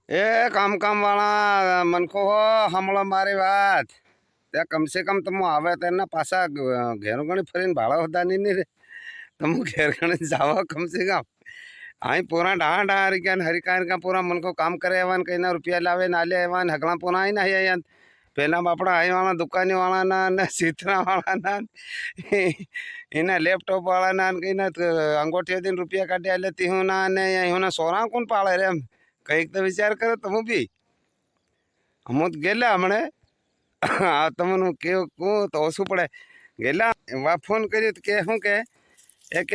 ए काम वाला मनको हो हमलो मारी बात त्या कम से कम तुम आवे तेना पासा घेर गणी फरीने भाड़ा होता नहीं रे तुम घेर गणी जाओ कम से कम आई पूरा डहा डहा हरिकान हरिकान का पूरा मन को काम करे एवान कहीं ना रुपया लावे नाले एवान हगला पूरा आई ना है पहला बापड़ा आई वाला दुकानी वाला ना सीतरा वाला ना इना लैपटॉप वाला ना कहीं ना अंगूठी दिन रुपया काटे लेती हूँ ना ने सोना कौन पाले रे कईक तो विचार करो तुम भी हम तो गेला हमने तमनु के को तो ओसू पड़े गेला वा फोन करियो तो के हूँ के एक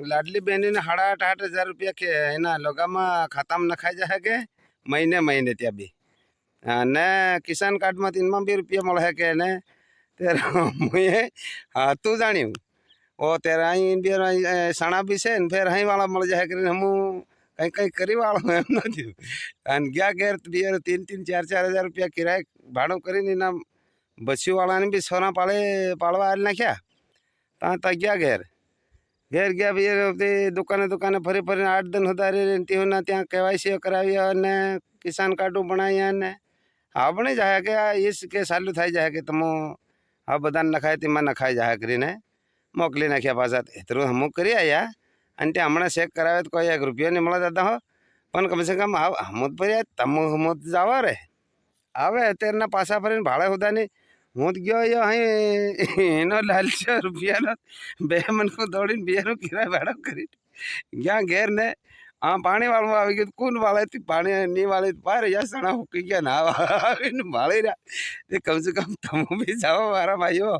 लाडली बहनी ने 8,500 रुपया के एना लोगामा खाता में नखाई जाए के महीने महीने त्या भी ने किसान कार्ड में इनमें भी रुपया મળે કે ને तेरा मुझे हाँ तू जानियो ओ तेरा ही भी सणा भी से फिर हई वाला मिल जाए कर हम कहीं कहीं करी वालों एम नहीं गया घेर बियर 3-4 रुपया किराए भाड़ो कर बच्ची वाला ने भी सोना पाले पाड़वा आल नाख्या ता गया घेर घेर गया भी दुकाने फरी फरी 8 दिन होता रही होना त्या KYC करावी ने किसान कार्डो बनाई ने हाँ बनी जाए के इसके चालू थी जाए कि तुम हाँ बदा नखाए तेमा नखाई जाए करीने मोकली नाख्या पासा एतरू हम करी आया અને ત્યાં હમણાં ચેક કરાવે તો કોઈ 1 રૂપિયો નહીં મળે દાદા હો પણ કમસે કમ હમુદ પર તમ હમુદ જાવા રે આવે અત્યારના પાછા ફરીને ભાડે હોતા નહીં હું જ ગયો અહીં એનો લાલચો રૂપિયાનો બે મનકો દોડીને બેનું કિરાય ભાડો કરી ગયા ઘેર ને આ પાણીવાળું આવી ગયું કોણ વાળેથી પાણી નહીં વાળી પાર યા સણા હુકી ગયા ના આવીને ભાળી રહ્યા એ કમસે કમ તમે બી જાઓ મારા ભાઈઓ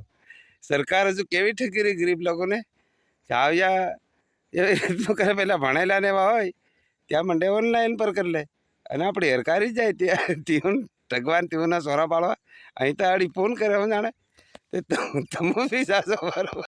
સરકાર હજુ કેવી ઠકી રહી ગરીબ લોકોને આવ્યા એ તો કરે પેલા ભણેલા ને એવા હોય ત્યાં મંડે ઓનલાઈન પર કરી લે અને આપણે હેરકારી જાય ત્યાં તીવું ભગવાન તીવુંના સોરા પાડવા અહીં તો આડી ફોન કરે જાણે તમે બી જાશો બરાબર